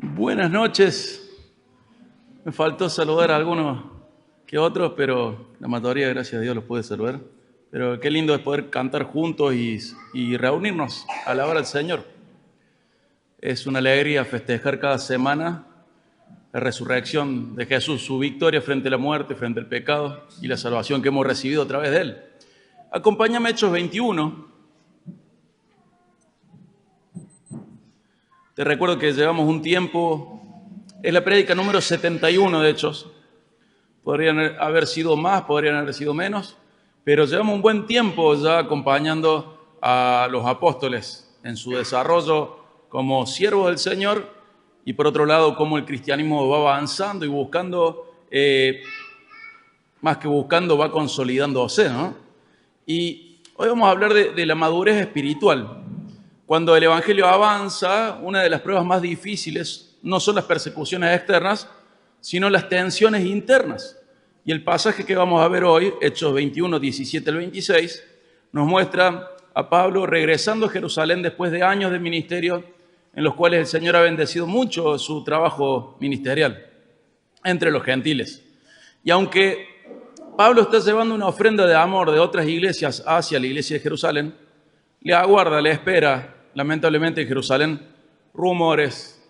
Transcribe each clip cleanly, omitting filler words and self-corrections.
Buenas noches. Me faltó saludar a algunos que otros, pero la mayoría, gracias a Dios, los pude saludar. Pero qué lindo es poder cantar juntos y reunirnos a la hora del Señor. Es una alegría festejar cada semana la resurrección de Jesús, su victoria frente a la muerte, frente al pecado y la salvación que hemos recibido a través de Él. Acompáñame a Hechos 21. Te recuerdo que llevamos un tiempo, es la prédica número 71 de Hechos. Podrían haber sido más, podrían haber sido menos, pero llevamos un buen tiempo ya acompañando a los apóstoles en su desarrollo como siervos del Señor y por otro lado cómo el cristianismo va avanzando y buscando, más que buscando, va consolidándose, ¿no? Y hoy vamos a hablar de la madurez espiritual. Cuando el Evangelio avanza, una de las pruebas más difíciles no son las persecuciones externas, sino las tensiones internas. Y el pasaje que vamos a ver hoy, Hechos 21, 17 al 26, nos muestra a Pablo regresando a Jerusalén después de años de ministerio en los cuales el Señor ha bendecido mucho su trabajo ministerial entre los gentiles. Y aunque Pablo está llevando una ofrenda de amor de otras iglesias hacia la iglesia de Jerusalén, le aguarda, le espera, lamentablemente en Jerusalén, rumores,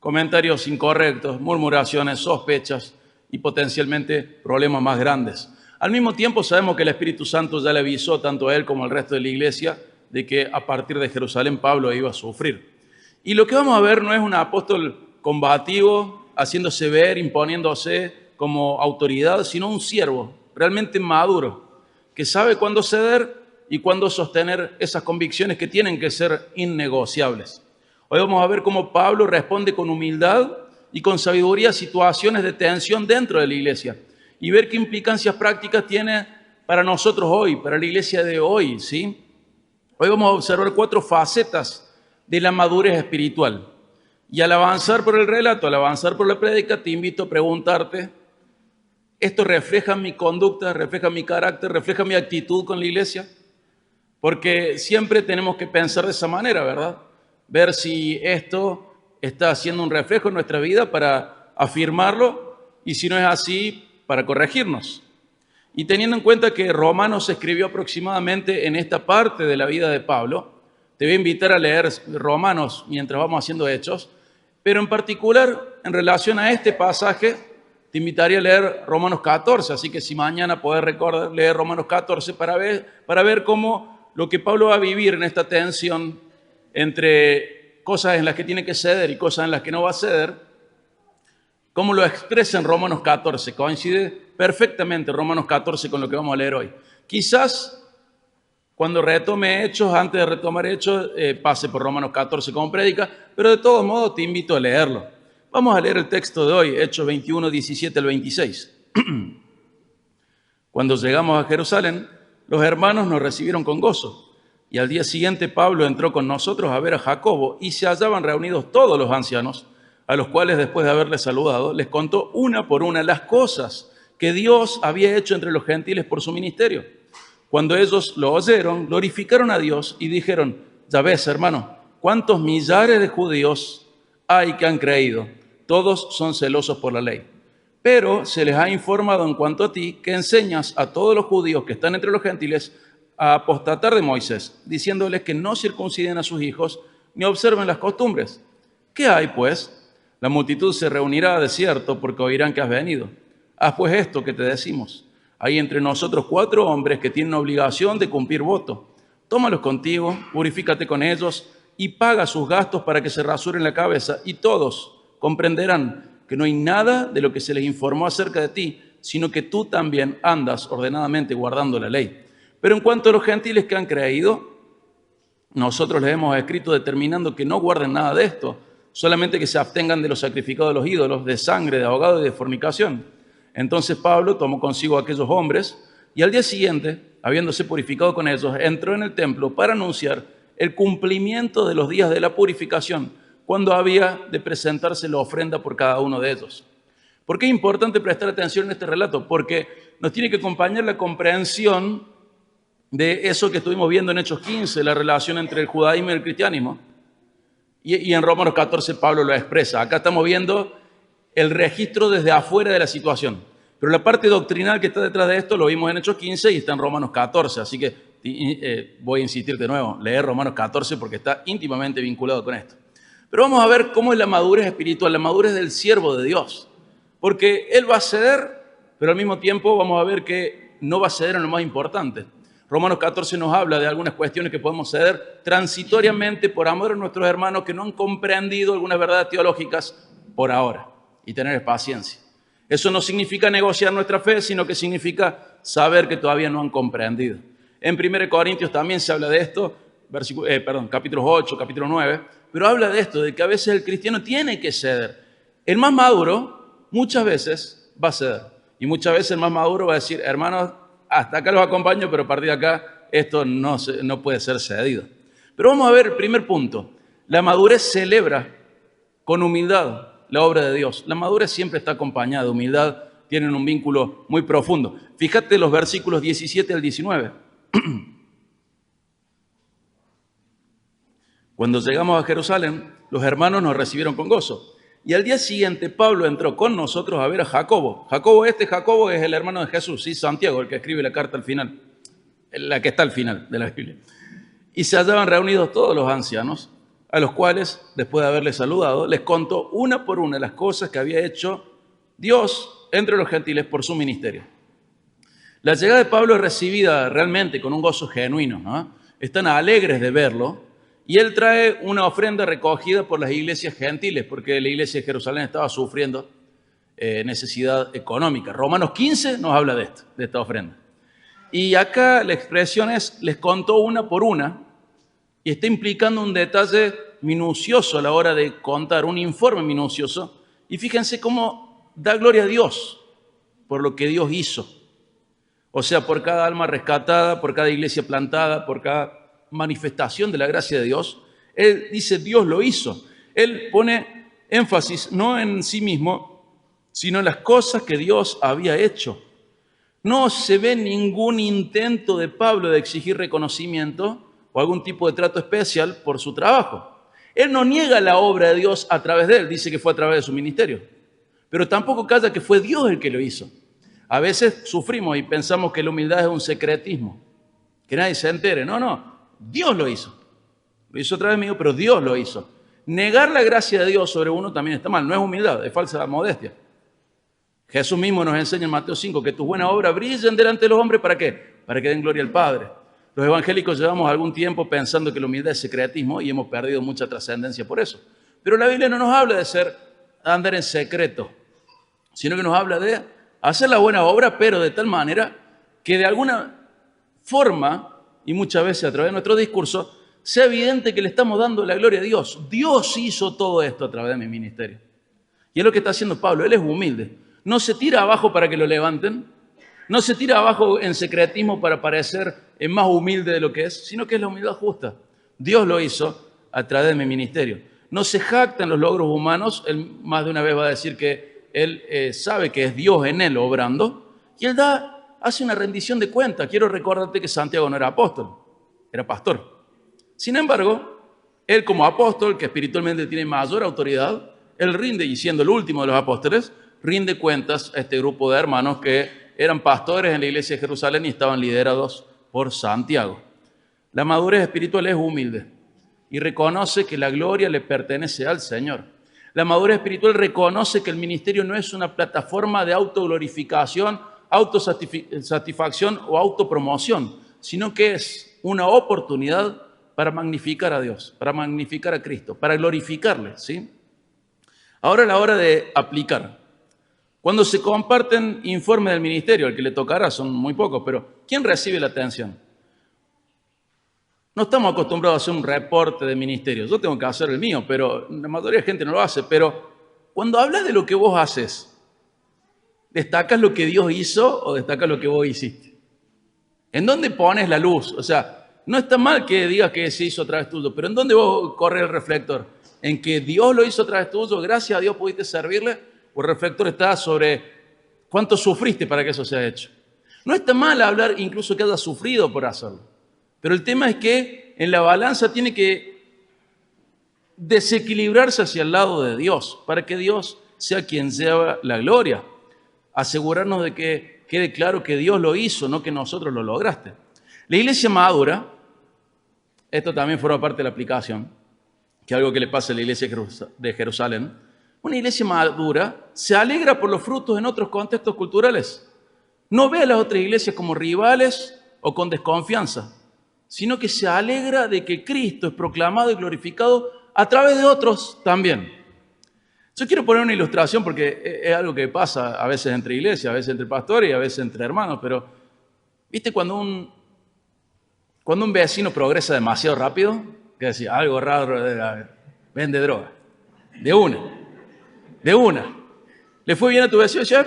comentarios incorrectos, murmuraciones, sospechas y potencialmente problemas más grandes. Al mismo tiempo sabemos que el Espíritu Santo ya le avisó tanto a él como al resto de la iglesia de que a partir de Jerusalén Pablo iba a sufrir. Y lo que vamos a ver no es un apóstol combativo, haciéndose ver, imponiéndose como autoridad, sino un siervo realmente maduro, que sabe cuándo ceder y cuándo sostener esas convicciones que tienen que ser innegociables. Hoy vamos a ver cómo Pablo responde con humildad y con sabiduría a situaciones de tensión dentro de la iglesia y ver qué implicancias prácticas tiene para nosotros hoy, para la iglesia de hoy, ¿sí? Hoy vamos a observar 4 facetas de la madurez espiritual. Y al avanzar por el relato, al avanzar por la prédica, te invito a preguntarte, ¿esto refleja mi conducta, refleja mi carácter, refleja mi actitud con la iglesia? Porque siempre tenemos que pensar de esa manera, ¿verdad? Ver si esto está haciendo un reflejo en nuestra vida para afirmarlo y si no es así, para corregirnos. Y teniendo en cuenta que Romanos se escribió aproximadamente en esta parte de la vida de Pablo, te voy a invitar a leer Romanos mientras vamos haciendo Hechos, pero en particular en relación a este pasaje, te invitaría a leer Romanos 14, así que si mañana podés recordar, leer Romanos 14 para ver cómo lo que Pablo va a vivir en esta tensión entre cosas en las que tiene que ceder y cosas en las que no va a ceder, cómo lo expresa en Romanos 14. Coincide perfectamente Romanos 14 con lo que vamos a leer hoy. Quizás cuando retome Hechos, antes de retomar Hechos, pase por Romanos 14 como prédica, pero de todos modos te invito a leerlo. Vamos a leer el texto de hoy, Hechos 21, 17 al 26. Cuando llegamos a Jerusalén, los hermanos nos recibieron con gozo. Y al día siguiente Pablo entró con nosotros a ver a Jacobo y se hallaban reunidos todos los ancianos, a los cuales después de haberles saludado, les contó una por una las cosas que Dios había hecho entre los gentiles por su ministerio. Cuando ellos lo oyeron, glorificaron a Dios y dijeron, ya ves, hermano, cuántos millares de judíos hay que han creído. Todos son celosos por la ley. Pero se les ha informado en cuanto a ti que enseñas a todos los judíos que están entre los gentiles a apostatar de Moisés, diciéndoles que no circunciden a sus hijos ni observen las costumbres. ¿Qué hay, pues? La multitud se reunirá de cierto porque oirán que has venido. Haz pues esto que te decimos. Hay entre nosotros 4 hombres que tienen obligación de cumplir voto. Tómalos contigo, purifícate con ellos y paga sus gastos para que se rasuren la cabeza y todos comprenderán que no hay nada de lo que se les informó acerca de ti, sino que tú también andas ordenadamente guardando la ley. Pero en cuanto a los gentiles que han creído, nosotros les hemos escrito determinando que no guarden nada de esto, solamente que se abstengan de los sacrificados de los ídolos, de sangre, de ahogado y de fornicación. Entonces Pablo tomó consigo a aquellos hombres y al día siguiente, habiéndose purificado con ellos, entró en el templo para anunciar el cumplimiento de los días de la purificación, cuando había de presentarse la ofrenda por cada uno de ellos. ¿Por qué es importante prestar atención en este relato? Porque nos tiene que acompañar la comprensión de eso que estuvimos viendo en Hechos 15, la relación entre el judaísmo y el cristianismo. Y en Romanos 14 Pablo lo expresa. Acá estamos viendo el registro desde afuera de la situación. Pero la parte doctrinal que está detrás de esto lo vimos en Hechos 15 y está en Romanos 14. Así que voy a insistir de nuevo, leer Romanos 14 porque está íntimamente vinculado con esto. Pero vamos a ver cómo es la madurez espiritual, la madurez del siervo de Dios. Porque él va a ceder, pero al mismo tiempo vamos a ver que no va a ceder en lo más importante. Romanos 14 nos habla de algunas cuestiones que podemos ceder transitoriamente por amor a nuestros hermanos que no han comprendido algunas verdades teológicas por ahora y tener paciencia. Eso no significa negociar nuestra fe, sino que significa saber que todavía no han comprendido. En 1 Corintios también se habla de esto, capítulos 8, capítulo 9, pero habla de esto, de que a veces el cristiano tiene que ceder. El más maduro muchas veces va a ceder y muchas veces el más maduro va a decir, hermanos, hasta acá los acompaño, pero a partir de acá esto no puede ser cedido. Pero vamos a ver el primer punto. La madurez celebra con humildad la obra de Dios. La madurez siempre está acompañada de humildad, tienen un vínculo muy profundo. Fíjate los versículos 17 al 19. Cuando llegamos a Jerusalén, los hermanos nos recibieron con gozo. Y al día siguiente Pablo entró con nosotros a ver a Jacobo. Jacobo es el hermano de Jesús, sí, Santiago, el que escribe la carta al final, la que está al final de la Biblia. Y se hallaban reunidos todos los ancianos, a los cuales, después de haberles saludado, les contó una por una las cosas que había hecho Dios entre los gentiles por su ministerio. La llegada de Pablo es recibida realmente con un gozo genuino, ¿no? Están alegres de verlo. Y él trae una ofrenda recogida por las iglesias gentiles, porque la iglesia de Jerusalén estaba sufriendo necesidad económica. Romanos 15 nos habla de esta ofrenda. Y acá la expresión es, les contó una por una, y está implicando un detalle minucioso a la hora de contar, un informe minucioso. Y fíjense cómo da gloria a Dios por lo que Dios hizo. O sea, por cada alma rescatada, por cada iglesia plantada, por cada manifestación de la gracia de Dios. Él dice, Dios lo hizo. Él pone énfasis no en sí mismo, sino en las cosas que Dios había hecho. No se ve ningún intento de Pablo de exigir reconocimiento o algún tipo de trato especial por su trabajo. Él no niega la obra de Dios a través de él, dice que fue a través de su ministerio, pero tampoco calla que fue Dios el que lo hizo. A veces sufrimos y pensamos que la humildad es un secretismo, que nadie se entere. No. Dios lo hizo. Lo hizo a través mío, pero Dios lo hizo. Negar la gracia de Dios sobre uno también está mal. No es humildad, es falsa modestia. Jesús mismo nos enseña en Mateo 5 que tus buenas obras brillen delante de los hombres. ¿Para qué? Para que den gloria al Padre. Los evangélicos llevamos algún tiempo pensando que la humildad es secretismo y hemos perdido mucha trascendencia por eso. Pero la Biblia no nos habla de andar en secreto, sino que nos habla de hacer la buena obra, pero de tal manera que de alguna forma, y muchas veces a través de nuestro discurso, sea evidente que le estamos dando la gloria a Dios. Dios hizo todo esto a través de mi ministerio. Y es lo que está haciendo Pablo. Él es humilde. No se tira abajo para que lo levanten. No se tira abajo en secretismo para parecer más humilde de lo que es, sino que es la humildad justa. Dios lo hizo a través de mi ministerio. No se jacta en los logros humanos. Él más de una vez va a decir que él sabe que es Dios en él obrando. Y él hace una rendición de cuentas. Quiero recordarte que Santiago no era apóstol, era pastor. Sin embargo, él como apóstol, que espiritualmente tiene mayor autoridad, él rinde, y siendo el último de los apóstoles, rinde cuentas a este grupo de hermanos que eran pastores en la iglesia de Jerusalén y estaban liderados por Santiago. La madurez espiritual es humilde y reconoce que la gloria le pertenece al Señor. La madurez espiritual reconoce que el ministerio no es una plataforma de autoglorificación, autosatisfacción o autopromoción, sino que es una oportunidad para magnificar a Dios, para magnificar a Cristo, para glorificarle, ¿sí? Ahora es la hora de aplicar. Cuando se comparten informes del ministerio, al que le tocará son muy pocos, pero ¿quién recibe la atención? No estamos acostumbrados a hacer un reporte de ministerio. Yo tengo que hacer el mío, pero la mayoría de gente no lo hace. Pero cuando hablas de lo que vos haces, ¿destacas lo que Dios hizo o destacas lo que vos hiciste? ¿En dónde pones la luz? O sea, no está mal que digas que se hizo a través tuyo, pero ¿en dónde vos corre el reflector? ¿En que Dios lo hizo a través tuyo? Gracias a Dios pudiste servirle. O el reflector está sobre cuánto sufriste para que eso sea hecho. No está mal hablar incluso que hayas sufrido por hacerlo. Pero el tema es que en la balanza tiene que desequilibrarse hacia el lado de Dios, para que Dios sea quien sea la gloria. Asegurarnos de que quede claro que Dios lo hizo, no que nosotros lo lograste. La iglesia madura, esto también forma parte de la aplicación, que es algo que le pasa a la iglesia de Jerusalén. Una iglesia madura se alegra por los frutos en otros contextos culturales. No ve a las otras iglesias como rivales o con desconfianza, sino que se alegra de que Cristo es proclamado y glorificado a través de otros también. Yo quiero poner una ilustración porque es algo que pasa a veces entre iglesias, a veces entre pastores y a veces entre hermanos, pero ¿viste cuando un vecino progresa demasiado rápido? Que decía, algo raro debe haber, vende droga. De una. Le fue bien a tu vecino, ya,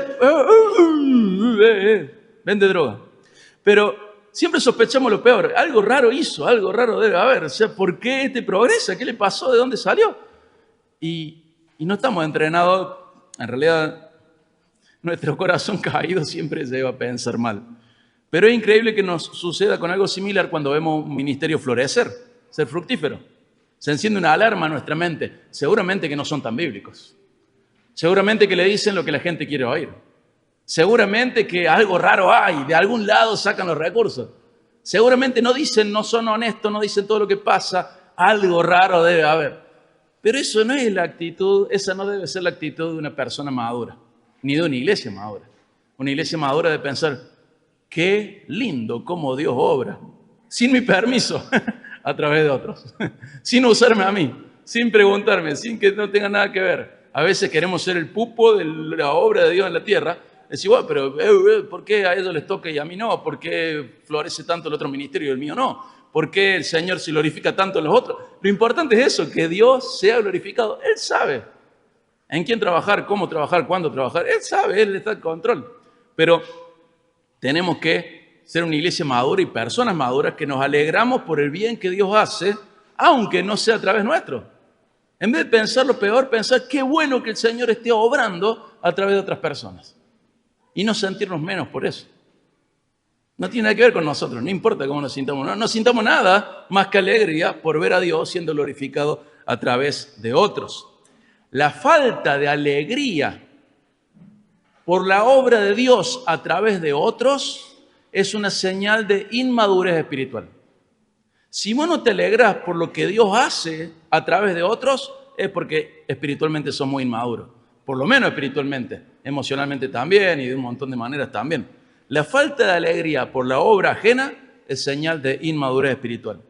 vende droga. Pero siempre sospechamos lo peor, algo raro hizo, algo raro debe haber. O sea, ¿por qué este progresa? ¿Qué le pasó? ¿De dónde salió? Y no estamos entrenados, en realidad nuestro corazón caído siempre se lleva a pensar mal. Pero es increíble que nos suceda con algo similar cuando vemos un ministerio florecer, ser fructífero. Se enciende una alarma en nuestra mente, seguramente que no son tan bíblicos. Seguramente que le dicen lo que la gente quiere oír. Seguramente que algo raro hay, de algún lado sacan los recursos. Seguramente no dicen, no son honestos, no dicen todo lo que pasa, algo raro debe haber. Pero eso no es la actitud, esa no debe ser la actitud de una persona madura, ni de una iglesia madura. Una iglesia madura debe pensar, qué lindo cómo Dios obra, sin mi permiso, a través de otros, sin usarme a mí, sin preguntarme, sin que no tenga nada que ver. A veces queremos ser el pupo de la obra de Dios en la tierra. Decir, bueno, pero ¿por qué a ellos les toca y a mí no? ¿Por qué florece tanto el otro ministerio y el mío no? ¿Por qué el Señor se glorifica tanto en los otros? Lo importante es eso, que Dios sea glorificado. Él sabe en quién trabajar, cómo trabajar, cuándo trabajar. Él sabe, Él está en control. Pero tenemos que ser una iglesia madura y personas maduras que nos alegramos por el bien que Dios hace, aunque no sea a través nuestro. En vez de pensar lo peor, pensar qué bueno que el Señor esté obrando a través de otras personas. Y no sentirnos menos por eso. No tiene nada que ver con nosotros, no importa cómo nos sintamos. No sintamos nada más que alegría por ver a Dios siendo glorificado a través de otros. La falta de alegría por la obra de Dios a través de otros es una señal de inmadurez espiritual. Si vos no te alegras por lo que Dios hace a través de otros, es porque espiritualmente sos muy inmaduros. Por lo menos espiritualmente, emocionalmente también y de un montón de maneras también. La falta de alegría por la obra ajena es señal de inmadurez espiritual.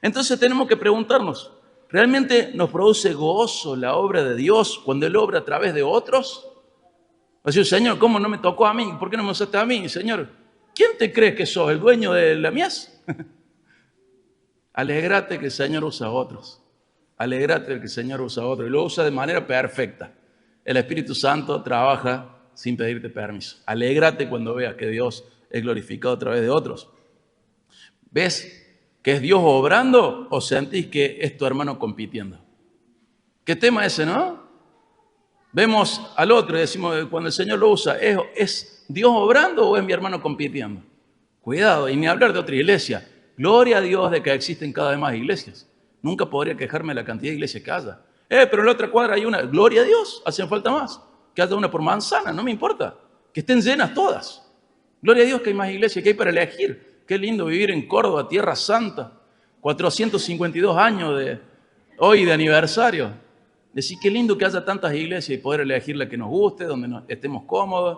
Entonces tenemos que preguntarnos, ¿realmente nos produce gozo la obra de Dios cuando Él obra a través de otros? O sea, Señor, ¿cómo no me tocó a mí? ¿Por qué no me usaste a mí? Señor, ¿quién te crees que sos? ¿El dueño de la mies? Alégrate que el Señor usa a otros. Alégrate que el Señor usa a otros. Y lo usa de manera perfecta. El Espíritu Santo trabaja sin pedirte permiso. Alégrate cuando veas que Dios es glorificado a través de otros. ¿Ves que es Dios obrando o sentís que es tu hermano compitiendo? ¿Qué tema ese, no? Vemos al otro y decimos, cuando el Señor lo usa, ¿es Dios obrando o es mi hermano compitiendo? Cuidado, y ni hablar de otra iglesia. Gloria a Dios de que existen cada vez más iglesias. Nunca podría quejarme de la cantidad de iglesias que haya. Pero en la otra cuadra hay una. Gloria a Dios, hacen falta más. Que haya una por manzana, no me importa. Que estén llenas todas. Gloria a Dios que hay más iglesias, que hay para elegir. Qué lindo vivir en Córdoba, Tierra Santa. 452 años hoy de aniversario. Decir qué lindo que haya tantas iglesias y poder elegir la que nos guste, donde estemos cómodos.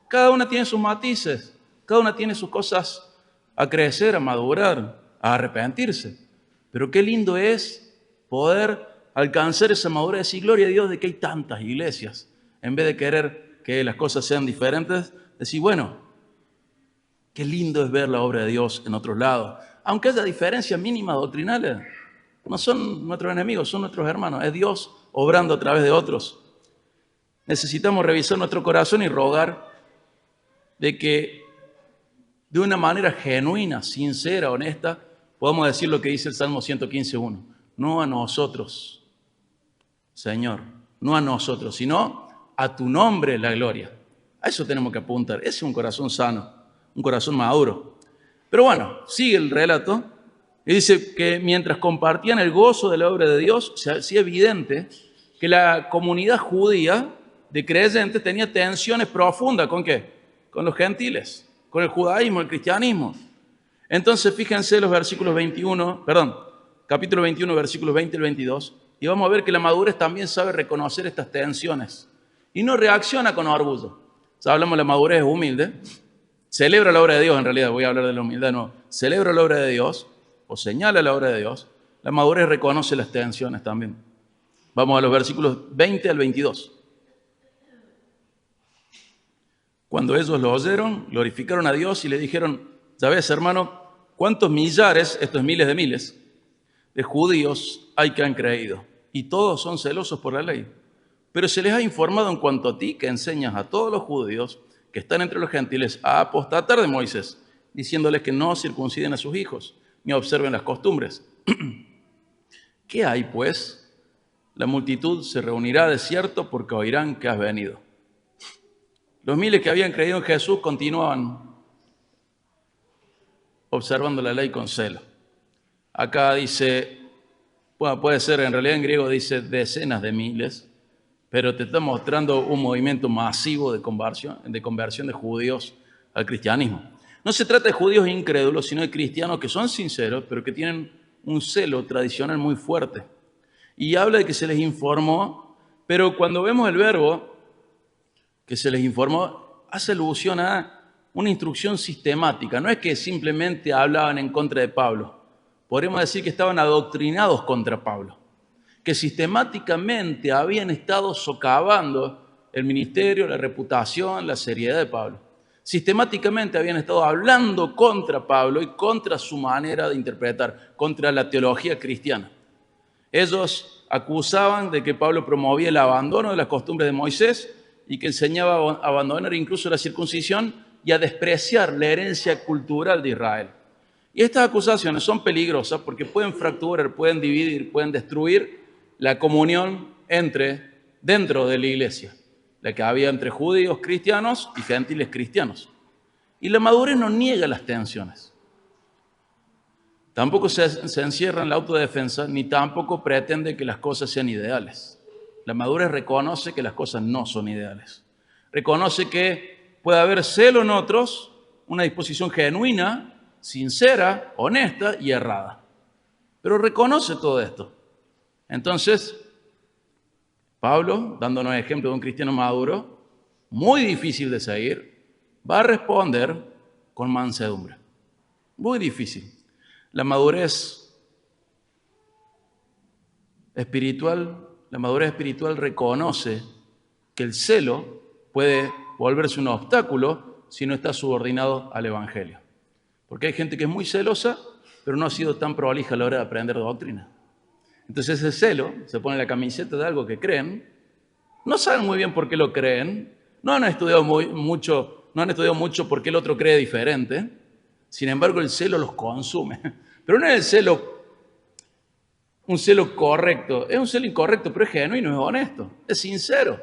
Cada una tiene sus matices. Cada una tiene sus cosas a crecer, a madurar, a arrepentirse. Pero qué lindo es poder alcanzar esa madurez y decir, gloria a Dios de que hay tantas iglesias. En vez de querer que las cosas sean diferentes, decir, bueno, qué lindo es ver la obra de Dios en otros lados. Aunque haya diferencias mínimas doctrinales, no son nuestros enemigos, son nuestros hermanos. Es Dios obrando a través de otros. Necesitamos revisar nuestro corazón y rogar de que de una manera genuina, sincera, honesta, podamos decir lo que dice el Salmo 115:1. No a nosotros, Señor, no a nosotros, sino a tu nombre la gloria. A eso tenemos que apuntar. Ese es un corazón sano, un corazón maduro. Pero bueno, sigue el relato y Y dice que mientras compartían el gozo de la obra de Dios, se hacía evidente que la comunidad judía de creyentes tenía tensiones profundas. ¿Con qué? Con los gentiles, con el judaísmo, el cristianismo. Entonces, fíjense los versículos 21, capítulo 21, versículos 20 al 22, y vamos a ver que la madurez también sabe reconocer estas tensiones y no reacciona con orgullo. Ya hablamos de la madurez humilde, celebra la obra de Dios, en realidad voy a hablar de la humildad, no, celebra la obra de Dios o señala la obra de Dios. La madurez reconoce las tensiones también. Vamos a los versículos 20 al 22. Cuando ellos lo oyeron, glorificaron a Dios y le dijeron: ya ves, hermano, cuántos millares, esto es miles de miles, de judíos hay que han creído, y todos son celosos por la ley. Pero se les ha informado en cuanto a ti, que enseñas a todos los judíos que están entre los gentiles a apostatar de Moisés, diciéndoles que no circunciden a sus hijos, ni observen las costumbres. ¿Qué hay, pues? La multitud se reunirá de cierto porque oirán que has venido. Los miles que habían creído en Jesús continuaban observando la ley con celo. Acá dice, bueno, puede ser, en realidad en griego dice decenas de miles, pero te está mostrando un movimiento masivo de conversión de judíos al cristianismo. No se trata de judíos incrédulos, sino de cristianos que son sinceros, pero que tienen un celo tradicional muy fuerte. Y habla de que se les informó, pero cuando vemos el verbo que se les informó, hace alusión a una instrucción sistemática. No es que simplemente hablaban en contra de Pablo. Podríamos decir que estaban adoctrinados contra Pablo, que sistemáticamente habían estado socavando el ministerio, la reputación, la seriedad de Pablo. Sistemáticamente habían estado hablando contra Pablo y contra su manera de interpretar, contra la teología cristiana. Ellos acusaban de que Pablo promovía el abandono de las costumbres de Moisés y que enseñaba a abandonar incluso la circuncisión y a despreciar la herencia cultural de Israel. Y estas acusaciones son peligrosas porque pueden fracturar, pueden dividir, pueden destruir la comunión dentro de la iglesia, la que había entre judíos cristianos y gentiles cristianos. Y la madurez no niega las tensiones. Tampoco se encierra en la autodefensa, ni tampoco pretende que las cosas sean ideales. La madurez reconoce que las cosas no son ideales. Reconoce que puede haber celo en otros, una disposición genuina, sincera, honesta y errada. Pero reconoce todo esto. Entonces, Pablo, dándonos ejemplo de un cristiano maduro, muy difícil de seguir, va a responder con mansedumbre. Muy difícil. La madurez espiritual reconoce que el celo puede volverse un obstáculo si no está subordinado al Evangelio. Porque hay gente que es muy celosa, pero no ha sido tan prolija a la hora de aprender doctrina. Entonces ese celo se pone la camiseta de algo que creen, no saben muy bien por qué lo creen, no han estudiado mucho por qué el otro cree diferente, sin embargo el celo los consume. Pero no es el celo, un celo correcto, es un celo incorrecto, pero es genuino, es honesto, es sincero.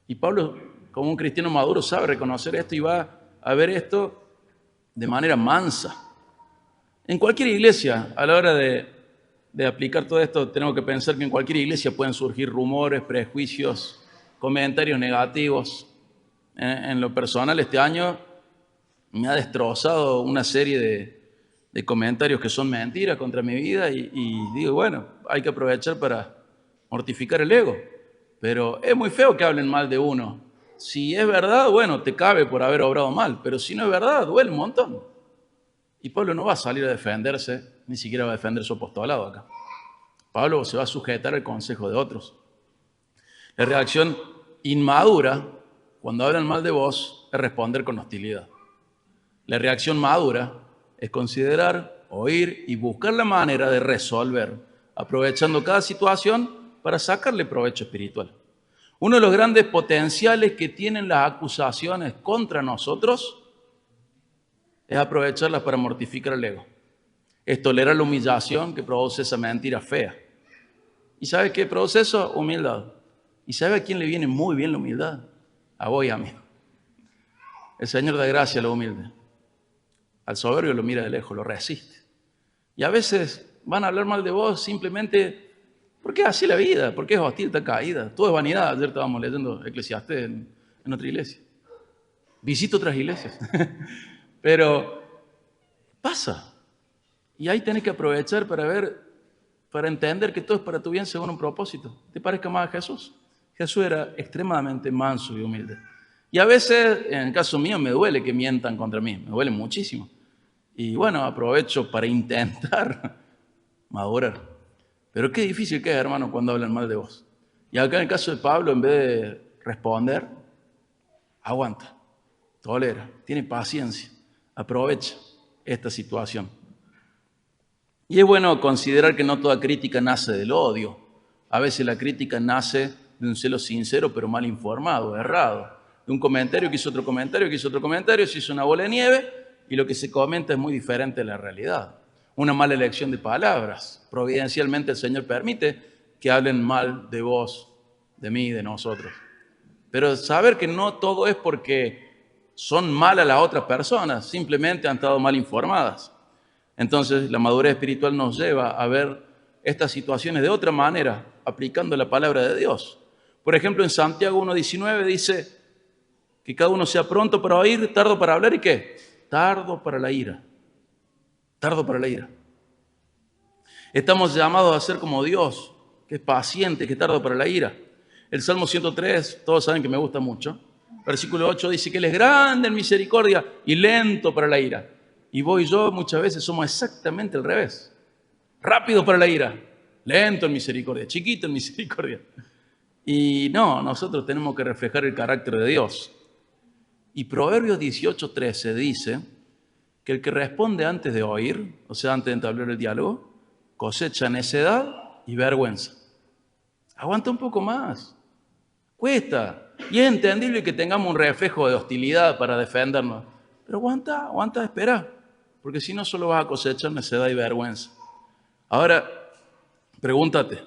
Y Pablo, como un cristiano maduro, sabe reconocer esto y va a ver esto de manera mansa. En cualquier iglesia, a la hora de aplicar todo esto, tenemos que pensar que en cualquier iglesia pueden surgir rumores, prejuicios, comentarios negativos. En lo personal, este año me ha destrozado una serie de comentarios que son mentiras contra mi vida y digo, bueno, hay que aprovechar para mortificar el ego. Pero es muy feo que hablen mal de uno. Si es verdad, bueno, te cabe por haber obrado mal, pero si no es verdad, duele un montón. Y Pablo no va a salir a defenderse, ni siquiera va a defender su apostolado acá. Pablo se va a sujetar al consejo de otros. La reacción inmadura, cuando hablan mal de vos, es responder con hostilidad. La reacción madura es considerar, oír y buscar la manera de resolver, aprovechando cada situación para sacarle provecho espiritual. Uno de los grandes potenciales que tienen las acusaciones contra nosotros es aprovecharlas para mortificar el ego. Es tolerar la humillación que produce esa mentira fea. ¿Y sabe qué produce eso? Humildad. ¿Y sabe a quién le viene muy bien la humildad? A vos y a mí. El Señor da gracia a lo humilde. Al soberbio lo mira de lejos, lo resiste. Y a veces van a hablar mal de vos simplemente porque es así la vida, porque es hostil, está caída. Todo es vanidad. Ayer estábamos leyendo Eclesiastés en otra iglesia. Visito otras iglesias. Pero pasa. Y ahí tenés que aprovechar para ver, para entender que todo es para tu bien según un propósito. ¿Te parezca más a Jesús? Jesús era extremadamente manso y humilde. Y a veces, en el caso mío, me duele que mientan contra mí. Me duele muchísimo. Y bueno, aprovecho para intentar madurar. Pero qué difícil que es, hermano, cuando hablan mal de vos. Y acá en el caso de Pablo, en vez de responder, aguanta, tolera, tiene paciencia, aprovecha esta situación. Y es bueno considerar que no toda crítica nace del odio. A veces la crítica nace de un celo sincero, pero mal informado, errado. De un comentario que hizo otro comentario, que hizo otro comentario, se hizo una bola de nieve y lo que se comenta es muy diferente de la realidad. Una mala elección de palabras. Providencialmente el Señor permite que hablen mal de vos, de mí, de nosotros. Pero saber que no todo es porque son malas las otras personas, simplemente han estado mal informadas. Entonces la madurez espiritual nos lleva a ver estas situaciones de otra manera, aplicando la palabra de Dios. Por ejemplo, en Santiago 1:19 dice que cada uno sea pronto para oír, tardo para hablar, ¿y qué? Tardo para la ira. Tardo para la ira. Estamos llamados a ser como Dios, que es paciente, que es tardo para la ira. El Salmo 103, todos saben que me gusta mucho. Versículo 8 dice que Él es grande en misericordia y lento para la ira. Y vos y yo muchas veces somos exactamente al revés. Rápido para la ira, lento en misericordia, chiquito en misericordia. Y no, nosotros tenemos que reflejar el carácter de Dios. Y Proverbios 18:13 dice que el que responde antes de oír, o sea, antes de entablar el diálogo, cosecha necedad y vergüenza. Aguanta un poco más. Cuesta. Y es entendible que tengamos un reflejo de hostilidad para defendernos. Pero aguanta, espera. Porque si no, solo vas a cosechar necedad y vergüenza. Ahora, pregúntate,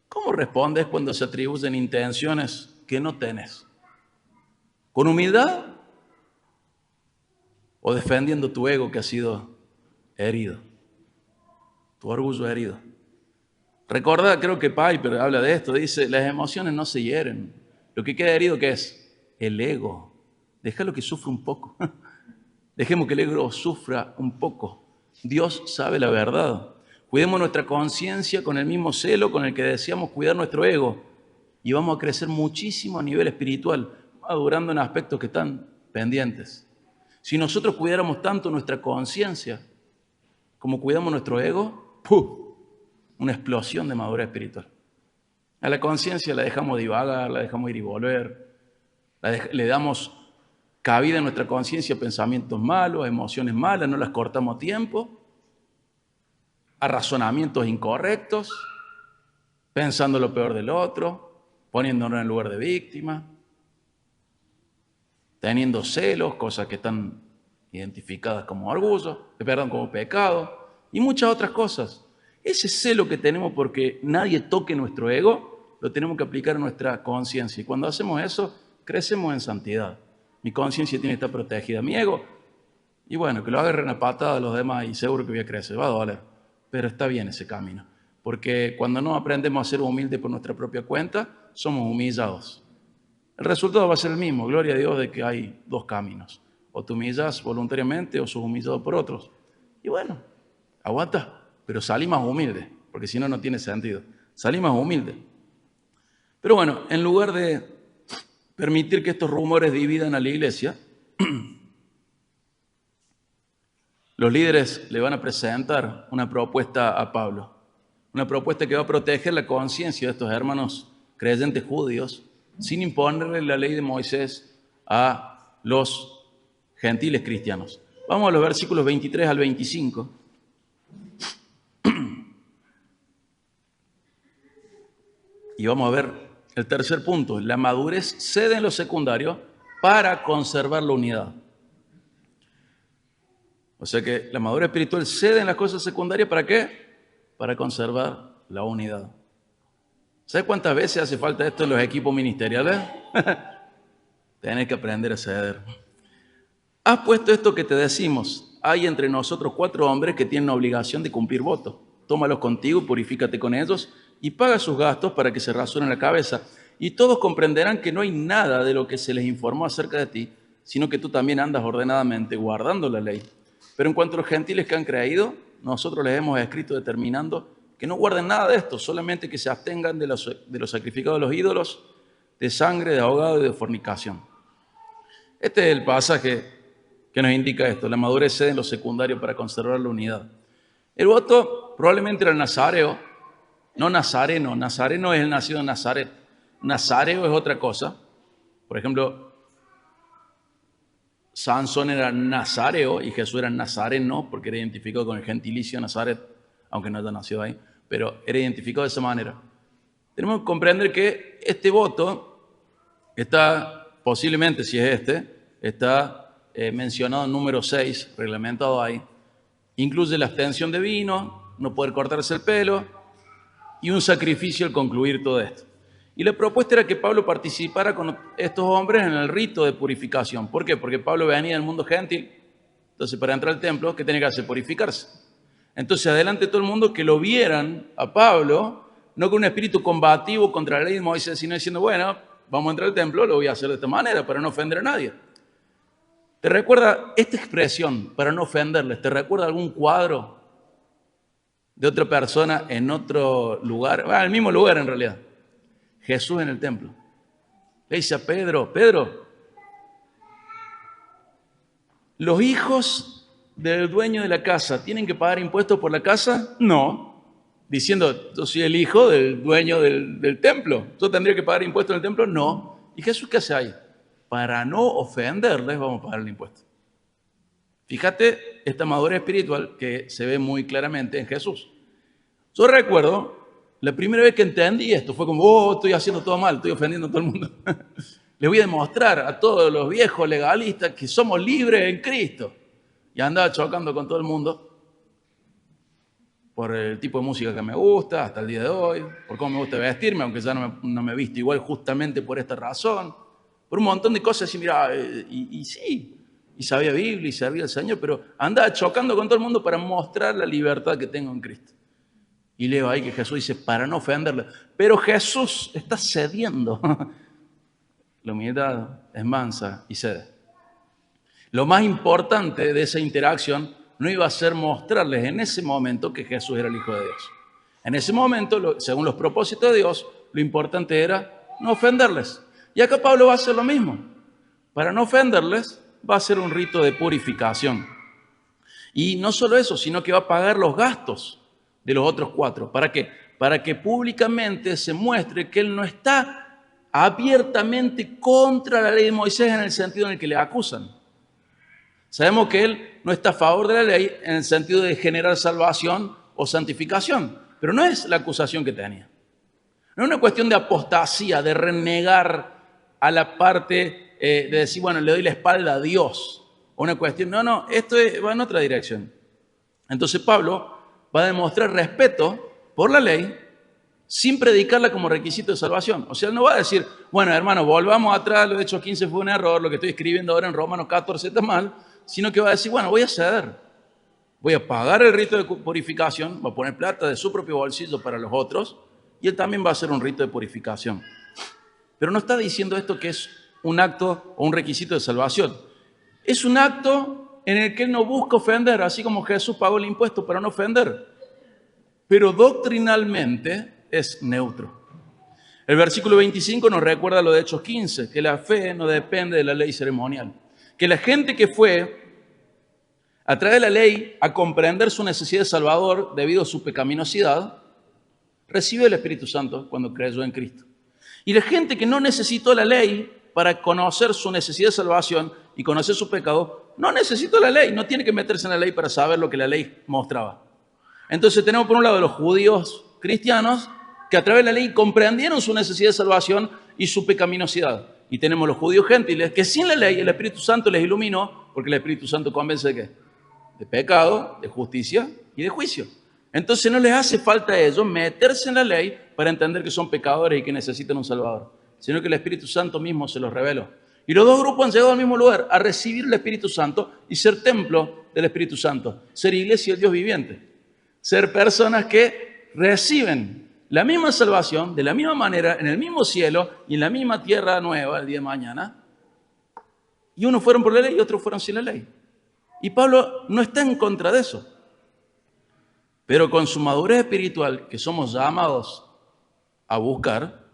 ¿cómo respondes cuando se atribuyen intenciones que no tenés? ¿Con humildad? ¿O defendiendo tu ego que ha sido herido? Tu orgullo herido. Recuerda, creo que Piper habla de esto, dice, las emociones no se hieren. Lo que queda herido, ¿qué es? El ego. Déjalo que sufra un poco. Dejemos que el ego sufra un poco. Dios sabe la verdad. Cuidemos nuestra conciencia con el mismo celo con el que deseamos cuidar nuestro ego. Y vamos a crecer muchísimo a nivel espiritual, madurando en aspectos que están pendientes. Si nosotros cuidáramos tanto nuestra conciencia como cuidamos nuestro ego, ¡puf!, una explosión de madurez espiritual. A la conciencia la dejamos divagar, la dejamos ir y volver, le damos cabida en nuestra conciencia a pensamientos malos, a emociones malas, no las cortamos a tiempo, a razonamientos incorrectos, pensando lo peor del otro, poniéndonos en el lugar de víctima, teniendo celos, cosas que están identificadas como orgullo, como pecado, y muchas otras cosas. Ese celo que tenemos porque nadie toque nuestro ego, lo tenemos que aplicar a nuestra conciencia. Y cuando hacemos eso, crecemos en santidad. Mi conciencia tiene que estar protegida. Mi ego, y bueno, que lo agarren a patada a los demás y seguro que voy a crecer, va a doler. Pero está bien ese camino. Porque cuando no aprendemos a ser humildes por nuestra propia cuenta, somos humillados. El resultado va a ser el mismo. Gloria a Dios de que hay dos caminos. O te humillas voluntariamente o sos humillado por otros. Y bueno, aguanta. Pero salí más humilde, porque si no, no tiene sentido. Salí más humilde. Pero bueno, en lugar de permitir que estos rumores dividan a la iglesia, los líderes le van a presentar una propuesta a Pablo. Una propuesta que va a proteger la conciencia de estos hermanos creyentes judíos sin imponerle la ley de Moisés a los gentiles cristianos. Vamos a los versículos 23 al 25. Y vamos a ver el tercer punto. La madurez cede en lo secundario para conservar la unidad. O sea que la madurez espiritual cede en las cosas secundarias, ¿para qué? Para conservar la unidad. ¿Sabes cuántas veces hace falta esto en los equipos ministeriales? Tienes que aprender a ceder. Has puesto esto que te decimos, hay entre nosotros 4 hombres que tienen obligación de cumplir voto. Tómalos contigo, purifícate con ellos y paga sus gastos para que se rasuren la cabeza. Y todos comprenderán que no hay nada de lo que se les informó acerca de ti, sino que tú también andas ordenadamente guardando la ley. Pero en cuanto a los gentiles que han creído, nosotros les hemos escrito determinando que no guarden nada de esto, solamente que se abstengan de los sacrificados de los ídolos, de sangre, de ahogado y de fornicación. Este es el pasaje que nos indica esto, la madurez cede en lo secundario para conservar la unidad. El voto probablemente era el nazareo, no nazareno. Nazareno es el nacido en Nazaret. Nazareo es otra cosa. Por ejemplo, Sansón era nazareo y Jesús era nazareno porque era identificado con el gentilicio Nazaret, aunque no haya nacido ahí, pero era identificado de esa manera. Tenemos que comprender que este voto está, posiblemente si es está mencionado en número 6, reglamentado ahí. Incluye la abstención de vino, no poder cortarse el pelo y un sacrificio al concluir todo esto. Y la propuesta era que Pablo participara con estos hombres en el rito de purificación. ¿Por qué? Porque Pablo venía del mundo gentil. Entonces, para entrar al templo, ¿qué tenía que hacer? Purificarse. Entonces, adelante todo el mundo que lo vieran a Pablo, no con un espíritu combativo contra la ley de Moisés, sino diciendo, bueno, vamos a entrar al templo, lo voy a hacer de esta manera para no ofender a nadie. ¿Te recuerda esta expresión, para no ofenderles, te recuerda algún cuadro de otra persona en otro lugar? Bueno, el mismo lugar en realidad. Jesús en el templo. Le dice a Pedro, Pedro, ¿los hijos del dueño de la casa tienen que pagar impuestos por la casa? No. Diciendo, yo soy el hijo del dueño del templo. ¿Yo tendría que pagar impuestos en el templo? No. ¿Y Jesús qué hace ahí? Para no ofenderles vamos a pagar el impuesto. Fíjate esta madurez espiritual que se ve muy claramente en Jesús. Yo recuerdo, la primera vez que entendí esto fue como, oh, estoy haciendo todo mal, estoy ofendiendo a todo el mundo. Les voy a demostrar a todos los viejos legalistas que somos libres en Cristo. Y andaba chocando con todo el mundo por el tipo de música que me gusta hasta el día de hoy, por cómo me gusta vestirme, aunque ya no me visto igual justamente por esta razón, por un montón de cosas. Y mira, y sí, y sabía Biblia y servía al Señor, pero andaba chocando con todo el mundo para mostrar la libertad que tengo en Cristo. Y leo ahí que Jesús dice, para no ofenderle. Pero Jesús está cediendo. La humildad es mansa y cede. Lo más importante de esa interacción no iba a ser mostrarles en ese momento que Jesús era el Hijo de Dios. En ese momento, según los propósitos de Dios, lo importante era no ofenderles. Y acá Pablo va a hacer lo mismo. Para no ofenderles, va a hacer un rito de purificación. Y no solo eso, sino que va a pagar los gastos de los otros 4. ¿Para qué? Para que públicamente se muestre que él no está abiertamente contra la ley de Moisés en el sentido en el que le acusan. Sabemos que él no está a favor de la ley en el sentido de generar salvación o santificación, pero no es la acusación que tenía. No es una cuestión de apostasía, de renegar a la parte de decir, bueno, le doy la espalda a Dios. O una cuestión, no, esto va en otra dirección. Entonces Pablo va a demostrar respeto por la ley sin predicarla como requisito de salvación. O sea, él no va a decir, bueno, hermano, volvamos atrás, lo de Hechos 15 fue un error, lo que estoy escribiendo ahora en Romanos 14 está mal, sino que va a decir, bueno, voy a ceder, voy a pagar el rito de purificación, va a poner plata de su propio bolsillo para los otros, y él también va a hacer un rito de purificación. Pero no está diciendo esto que es un acto o un requisito de salvación. Es un acto en el que él no busca ofender, así como Jesús pagó el impuesto para no ofender. Pero doctrinalmente es neutro. El versículo 25 nos recuerda lo de Hechos 15, que la fe no depende de la ley ceremonial. Que la gente que fue a través de la ley a comprender su necesidad de Salvador debido a su pecaminosidad, recibe el Espíritu Santo cuando creyó en Cristo. Y la gente que no necesitó la ley para conocer su necesidad de salvación y conocer su pecado, no necesitó la ley, no tiene que meterse en la ley para saber lo que la ley mostraba. Entonces tenemos por un lado los judíos cristianos que a través de la ley comprendieron su necesidad de salvación y su pecaminosidad. Y tenemos los judíos gentiles que sin la ley el Espíritu Santo les iluminó, porque el Espíritu Santo convence de ¿qué? De pecado, de justicia y de juicio. Entonces no les hace falta a ellos meterse en la ley para entender que son pecadores y que necesitan un Salvador, sino que el Espíritu Santo mismo se los reveló. Y los dos grupos han llegado al mismo lugar, a recibir el Espíritu Santo y ser templo del Espíritu Santo, ser iglesia del Dios viviente, ser personas que reciben la misma salvación, de la misma manera, en el mismo cielo y en la misma tierra nueva el día de mañana. Y unos fueron por la ley y otros fueron sin la ley. Y Pablo no está en contra de eso. Pero con su madurez espiritual, que somos llamados a buscar,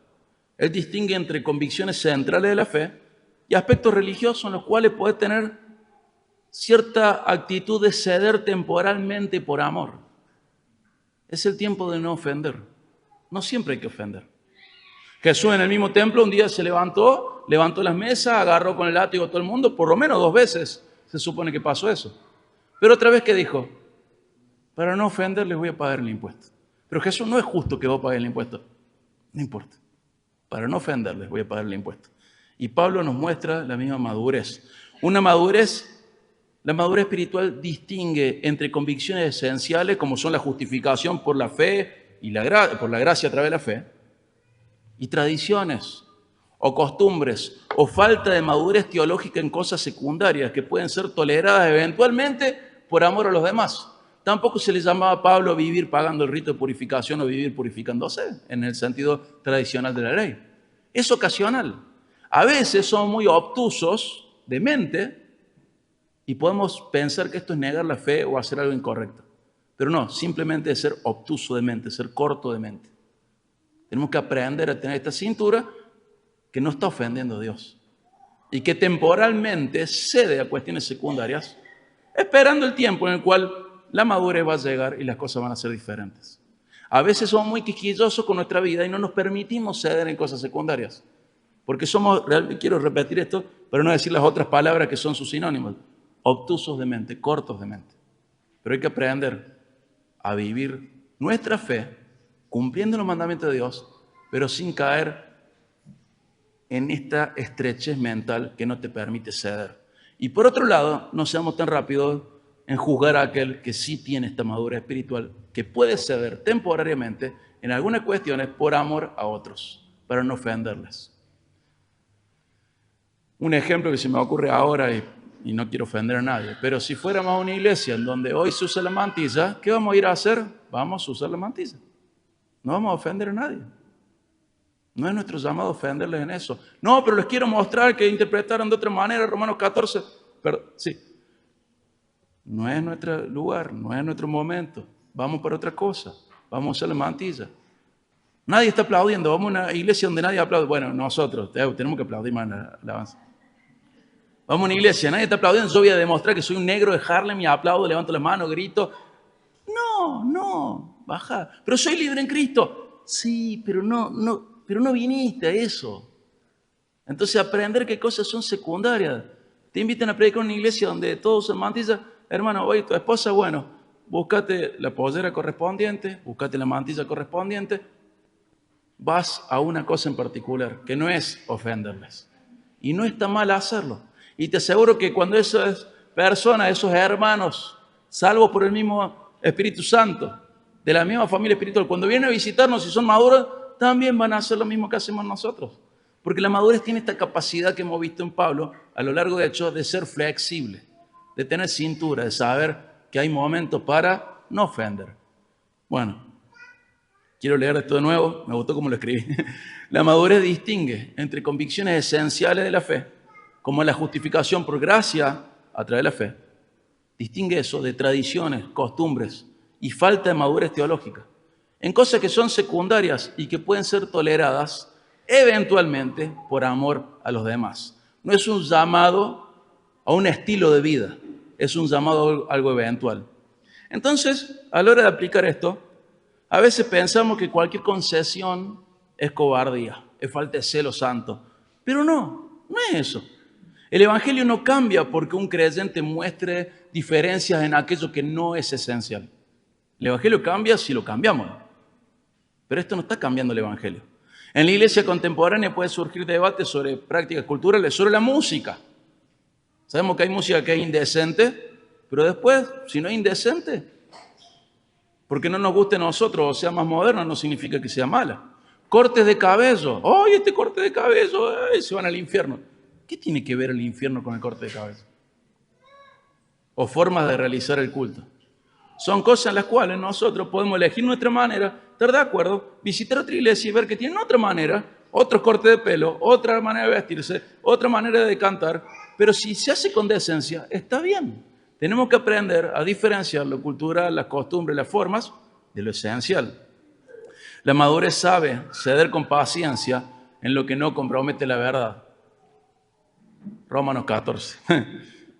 él distingue entre convicciones centrales de la fe y aspectos religiosos en los cuales puede tener cierta actitud de ceder temporalmente por amor. Es el tiempo de no ofender. No siempre hay que ofender. Jesús en el mismo templo un día se levantó las mesas, agarró con el látigo a todo el mundo, por lo menos 2 veces se supone que pasó eso. Pero otra vez que dijo, para no ofender les voy a pagar el impuesto. Pero Jesús no es justo que vos pagues el impuesto. No importa. Para no ofender les voy a pagar el impuesto. Y Pablo nos muestra la misma madurez. La madurez espiritual distingue entre convicciones esenciales como son la justificación por la fe y por la gracia a través de la fe, y tradiciones o costumbres o falta de madurez teológica en cosas secundarias que pueden ser toleradas eventualmente por amor a los demás. Tampoco se le llamaba a Pablo vivir pagando el rito de purificación o vivir purificándose en el sentido tradicional de la ley. Es ocasional. A veces somos muy obtusos de mente y podemos pensar que esto es negar la fe o hacer algo incorrecto. Pero no, simplemente es ser obtuso de mente, ser corto de mente. Tenemos que aprender a tener esta cintura que no está ofendiendo a Dios y que temporalmente cede a cuestiones secundarias, esperando el tiempo en el cual la madurez va a llegar y las cosas van a ser diferentes. A veces somos muy quisquillosos con nuestra vida y no nos permitimos ceder en cosas secundarias, porque quiero repetir esto, pero no decir las otras palabras que son sus sinónimos, obtusos de mente, cortos de mente. Pero hay que aprender a vivir nuestra fe cumpliendo los mandamientos de Dios, pero sin caer en esta estrechez mental que no te permite ceder. Y por otro lado, no seamos tan rápidos en juzgar a aquel que sí tiene esta madurez espiritual, que puede ceder temporariamente en algunas cuestiones por amor a otros, para no ofenderles. Un ejemplo que se me ocurre ahora, y no quiero ofender a nadie, pero si fuéramos a una iglesia en donde hoy se usa la mantilla, ¿qué vamos a ir a hacer? Vamos a usar la mantilla. No vamos a ofender a nadie. No es nuestro llamado ofenderles en eso. No, pero les quiero mostrar que interpretaron de otra manera Romanos 14. Pero, sí. No es nuestro lugar, no es nuestro momento. Vamos para otra cosa. Vamos a usar la mantilla. Nadie está aplaudiendo. Vamos a una iglesia donde nadie aplaude. Bueno, nosotros tenemos que aplaudir más la alabanza. Vamos a una iglesia, nadie está aplaudiendo. Yo voy a demostrar que soy un negro de Harlem y aplaudo, levanto la mano, grito. No, baja. Pero soy libre en Cristo. Sí, pero no viniste a eso. Entonces aprender qué cosas son secundarias. Te invitan a predicar en una iglesia donde todos se mantilla. Hermano, oye, tu esposa, bueno, búscate la pollera correspondiente, búscate la mantilla correspondiente. Vas a una cosa en particular, que no es ofenderles. Y no está mal hacerlo. Y te aseguro que cuando esas personas, esos hermanos, salvos por el mismo Espíritu Santo, de la misma familia espiritual, cuando vienen a visitarnos y son maduros, también van a hacer lo mismo que hacemos nosotros. Porque la madurez tiene esta capacidad que hemos visto en Pablo a lo largo de Hechos de ser flexible, de tener cintura, de saber que hay momentos para no ofender. Bueno, quiero leer esto de nuevo, me gustó cómo lo escribí. La madurez distingue entre convicciones esenciales de la fe, como la justificación por gracia a través de la fe. Distingue eso de tradiciones, costumbres y falta de madurez teológica. En cosas que son secundarias y que pueden ser toleradas eventualmente por amor a los demás. No es un llamado a un estilo de vida, es un llamado a algo eventual. Entonces, a la hora de aplicar esto, a veces pensamos que cualquier concesión es cobardía, es falta de celo santo. Pero no es eso. El Evangelio no cambia porque un creyente muestre diferencias en aquello que no es esencial. El Evangelio cambia si lo cambiamos. Pero esto no está cambiando el Evangelio. En la iglesia contemporánea puede surgir debate sobre prácticas culturales, sobre la música. Sabemos que hay música que es indecente, pero después, si no es indecente, porque no nos guste a nosotros o sea más moderna, no significa que sea mala. Cortes de cabello. ¡Ay, este corte de cabello! ¡Ay, se van al infierno! ¿Qué tiene que ver el infierno con el corte de cabeza? O formas de realizar el culto. Son cosas en las cuales nosotros podemos elegir nuestra manera, estar de acuerdo, visitar otra iglesia y ver que tienen otra manera, otro corte de pelo, otra manera de vestirse, otra manera de cantar. Pero si se hace con decencia, está bien. Tenemos que aprender a diferenciar lo cultural, las costumbres, las formas de lo esencial. La madurez sabe ceder con paciencia en lo que no compromete la verdad. Romanos 14.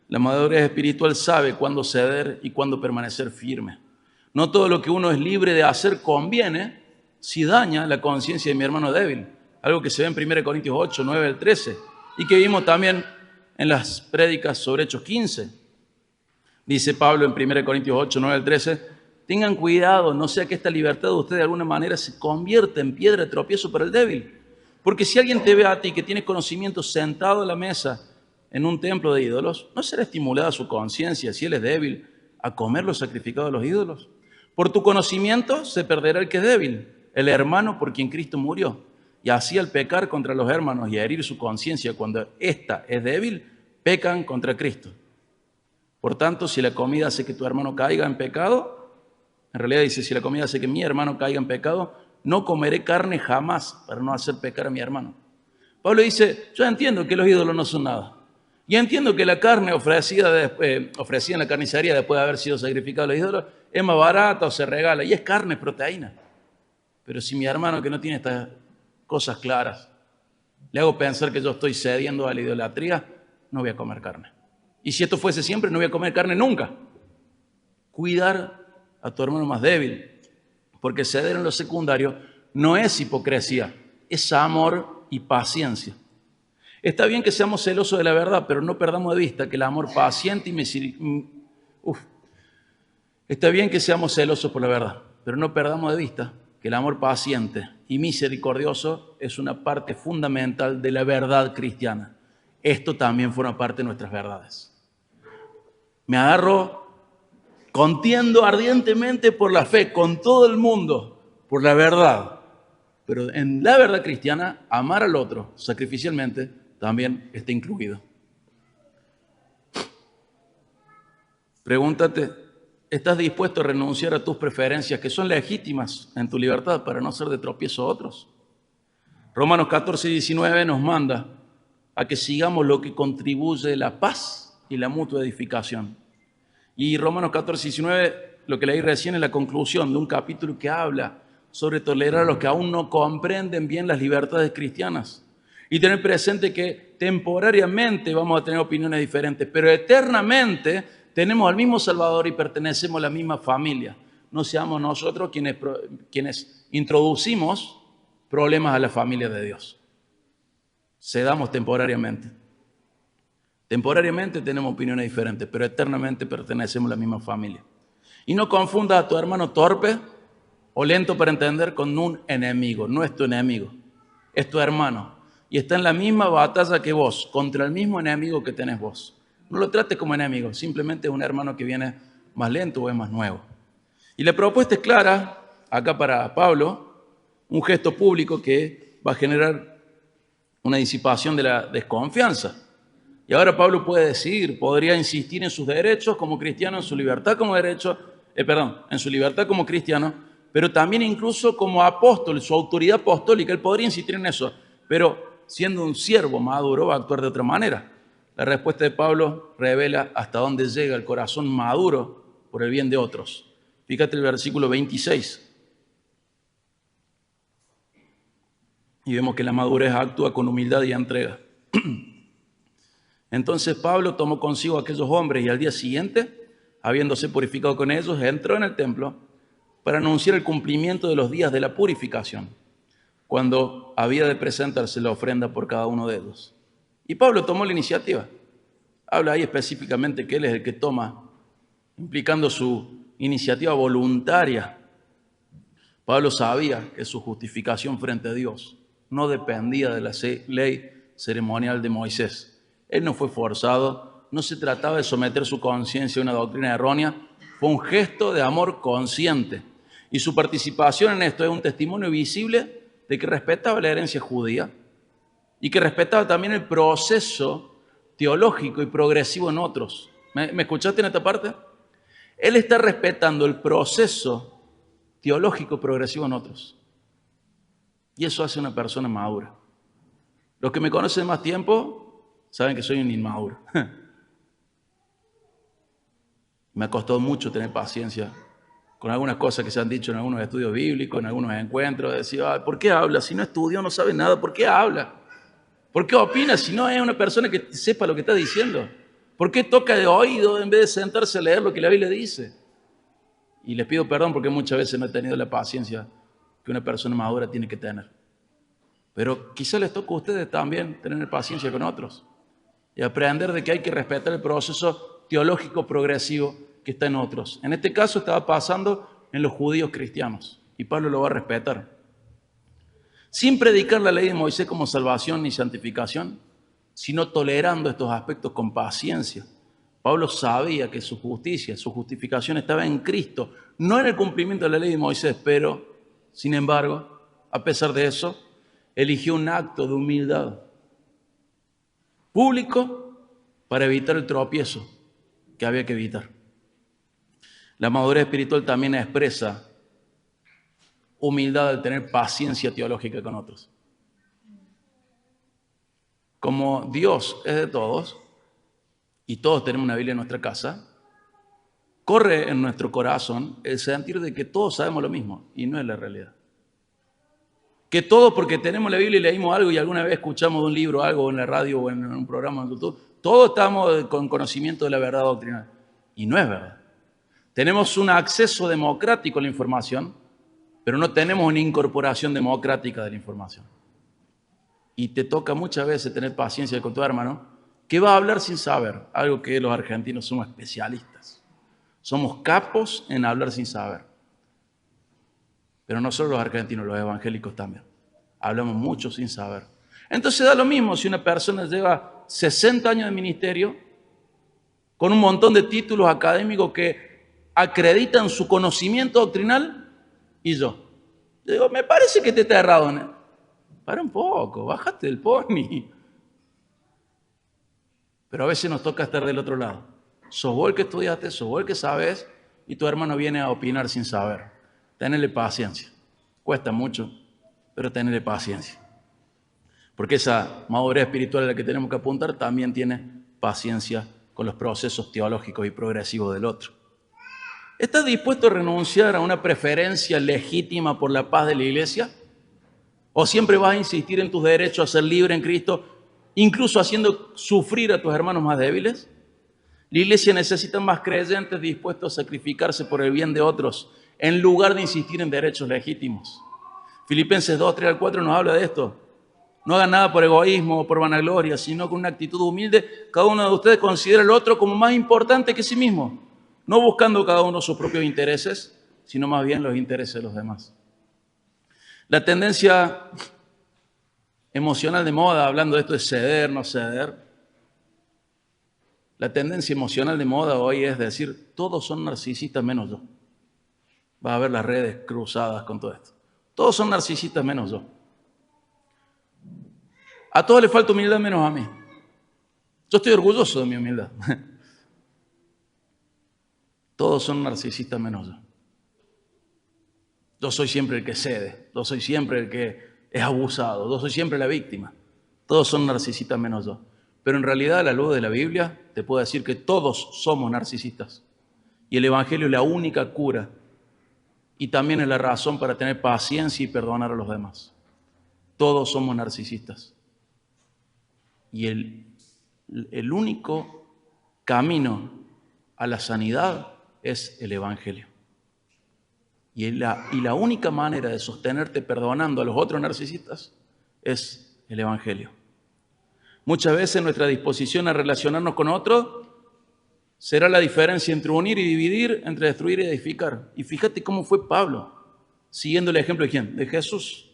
La madurez espiritual sabe cuándo ceder y cuándo permanecer firme. No todo lo que uno es libre de hacer conviene si daña la conciencia de mi hermano débil. Algo que se ve en 1 Corintios 8, 9 al 13 y que vimos también en las prédicas sobre Hechos 15. Dice Pablo en 1 Corintios 8, 9 al 13, tengan cuidado, no sea que esta libertad de ustedes de alguna manera se convierta en piedra de tropiezo para el débil. Porque si alguien te ve a ti que tienes conocimiento sentado a la mesa en un templo de ídolos, ¿no será estimulada su conciencia, si él es débil, a comer los sacrificados a los ídolos? Por tu conocimiento se perderá el que es débil, el hermano por quien Cristo murió. Y así al pecar contra los hermanos y a herir su conciencia cuando ésta es débil, pecan contra Cristo. Por tanto, si la comida hace que tu hermano caiga en pecado, en realidad dice, si la comida hace que mi hermano caiga en pecado, no comeré carne jamás para no hacer pecar a mi hermano. Pablo dice, yo entiendo que los ídolos no son nada. Y entiendo que la carne ofrecida en la carnicería después de haber sido sacrificada a los ídolos es más barata o se regala. Y es carne, es proteína. Pero si mi hermano que no tiene estas cosas claras, le hago pensar que yo estoy cediendo a la idolatría, no voy a comer carne. Y si esto fuese siempre, no voy a comer carne nunca. Cuidar a tu hermano más débil. Porque ceder en lo secundario no es hipocresía, es amor y paciencia. Está bien que seamos celosos de la verdad, pero no perdamos de vista que el amor paciente y misericordioso... Está bien que seamos celosos por la verdad, pero no perdamos de vista que el amor paciente y misericordioso es una parte fundamental de la verdad cristiana. Esto también forma parte de nuestras verdades. Me agarro, contiendo ardientemente por la fe, con todo el mundo, por la verdad. Pero en la verdad cristiana, amar al otro sacrificialmente también está incluido. Pregúntate, ¿estás dispuesto a renunciar a tus preferencias que son legítimas en tu libertad para no ser de tropiezo a otros? Romanos 14, 19 nos manda a que sigamos lo que contribuye a la paz y la mutua edificación. Y Romanos 14, 19, lo que leí recién es la conclusión de un capítulo que habla sobre tolerar a los que aún no comprenden bien las libertades cristianas. Y tener presente que temporariamente vamos a tener opiniones diferentes, pero eternamente tenemos al mismo Salvador y pertenecemos a la misma familia. No seamos nosotros quienes introducimos problemas a la familia de Dios. Cedamos temporariamente. Temporariamente tenemos opiniones diferentes, pero eternamente pertenecemos a la misma familia. Y no confundas a tu hermano torpe o lento para entender con un enemigo. No es tu enemigo, es tu hermano. Y está en la misma batalla que vos, contra el mismo enemigo que tenés vos. No lo trates como enemigo, simplemente es un hermano que viene más lento o es más nuevo. Y la propuesta es clara, acá para Pablo, un gesto público que va a generar una disipación de la desconfianza. Y ahora Pablo puede decidir, podría insistir en sus derechos como cristiano, en su libertad como en su libertad como cristiano, pero también incluso como apóstol, su autoridad apostólica, él podría insistir en eso, pero siendo un siervo maduro va a actuar de otra manera. La respuesta de Pablo revela hasta dónde llega el corazón maduro por el bien de otros. Fíjate el versículo 26. Y vemos que la madurez actúa con humildad y entrega. Entonces Pablo tomó consigo a aquellos hombres y al día siguiente, habiéndose purificado con ellos, entró en el templo para anunciar el cumplimiento de los días de la purificación, cuando había de presentarse la ofrenda por cada uno de ellos. Y Pablo tomó la iniciativa. Habla ahí específicamente que él es el que toma, implicando su iniciativa voluntaria. Pablo sabía que su justificación frente a Dios no dependía de la ley ceremonial de Moisés. Él no fue forzado, no se trataba de someter su conciencia a una doctrina errónea, fue un gesto de amor consciente. Y su participación en esto es un testimonio visible de que respetaba la herencia judía, y que respetaba también el proceso teológico y progresivo en otros. ¿Me escuchaste en esta parte? Él está respetando el proceso teológico progresivo en otros. Y eso hace una persona madura. Los que me conocen más tiempo saben que soy un inmaduro. Me ha costado mucho tener paciencia con algunas cosas que se han dicho en algunos estudios bíblicos, en algunos encuentros. Decir, ¿por qué habla? Si no estudió, no sabe nada, ¿por qué habla? ¿Por qué opina si no es una persona que sepa lo que está diciendo? ¿Por qué toca de oído en vez de sentarse a leer lo que la Biblia dice? Y les pido perdón porque muchas veces no he tenido la paciencia que una persona madura tiene que tener. Pero quizá les toca a ustedes también tener paciencia con otros y aprender de que hay que respetar el proceso teológico progresivo que está en otros. En este caso estaba pasando en los judíos cristianos y Pablo lo va a respetar. Sin predicar la ley de Moisés como salvación ni santificación, sino tolerando estos aspectos con paciencia. Pablo sabía que su justicia, su justificación estaba en Cristo, no en el cumplimiento de la ley de Moisés, pero, sin embargo, a pesar de eso, eligió un acto de humildad público para evitar el tropiezo que había que evitar. La madurez espiritual también expresa humildad al tener paciencia teológica con otros. Como Dios es de todos, y todos tenemos una Biblia en nuestra casa, corre en nuestro corazón el sentir de que todos sabemos lo mismo, y no es la realidad. Que todos, porque tenemos la Biblia y leímos algo y alguna vez escuchamos de un libro algo en la radio o en un programa en YouTube, todos estamos con conocimiento de la verdad doctrinal. Y no es verdad. Tenemos un acceso democrático a la información, pero no tenemos una incorporación democrática de la información. Y te toca muchas veces tener paciencia con tu hermano, que va a hablar sin saber, algo que los argentinos somos especialistas. Somos capos en hablar sin saber. Pero no solo los argentinos, los evangélicos también. Hablamos mucho sin saber. Entonces da lo mismo si una persona lleva 60 años de ministerio con un montón de títulos académicos que acreditan su conocimiento doctrinal y yo. Digo, me parece que te está errado. Para un poco, bájate del pony. Pero a veces nos toca estar del otro lado. Sos vos el que estudiaste, sos vos el que sabes y tu hermano viene a opinar sin saber. Tenerle paciencia. Cuesta mucho, pero tenerle paciencia. Porque esa madurez espiritual a la que tenemos que apuntar también tiene paciencia con los procesos teológicos y progresivos del otro. ¿Estás dispuesto a renunciar a una preferencia legítima por la paz de la iglesia? ¿O siempre vas a insistir en tus derechos a ser libre en Cristo, incluso haciendo sufrir a tus hermanos más débiles? La iglesia necesita más creyentes dispuestos a sacrificarse por el bien de otros, en lugar de insistir en derechos legítimos. Filipenses 2, 3 al 4 nos habla de esto. No hagan nada por egoísmo o por vanagloria, sino con una actitud humilde. Cada uno de ustedes considera al otro como más importante que sí mismo, no buscando cada uno sus propios intereses, sino más bien los intereses de los demás. La tendencia emocional de moda, hablando de esto de ceder, no ceder, la tendencia emocional de moda hoy es decir, todos son narcisistas menos yo. Va a ver las redes cruzadas con todo esto. Todos son narcisistas menos yo. A todos les falta humildad menos a mí. Yo estoy orgulloso de mi humildad. Todos son narcisistas menos yo. Yo soy siempre el que cede. Yo soy siempre el que es abusado. Yo soy siempre la víctima. Todos son narcisistas menos yo. Pero en realidad, a la luz de la Biblia, te puedo decir que todos somos narcisistas. Y el Evangelio es la única cura. Y también es la razón para tener paciencia y perdonar a los demás. Todos somos narcisistas. Y el único camino a la sanidad es el Evangelio. Y la única manera de sostenerte perdonando a los otros narcisistas es el Evangelio. Muchas veces nuestra disposición a relacionarnos con otros será la diferencia entre unir y dividir, entre destruir y edificar. Y fíjate cómo fue Pablo, siguiendo el ejemplo de ¿quién? De Jesús.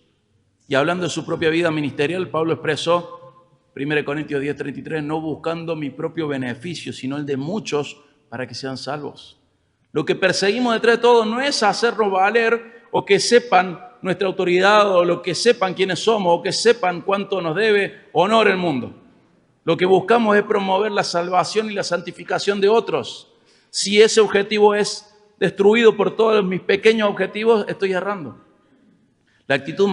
Y hablando de su propia vida ministerial, Pablo expresó, 1 Corintios 10:33, no buscando mi propio beneficio, sino el de muchos para que sean salvos. Lo que perseguimos detrás de todo no es hacernos valer o que sepan nuestra autoridad o lo que sepan quiénes somos o que sepan cuánto nos debe honor el mundo. Lo que buscamos es promover la salvación y la santificación de otros. Si ese objetivo es destruido por todos mis pequeños objetivos, estoy errando. La actitud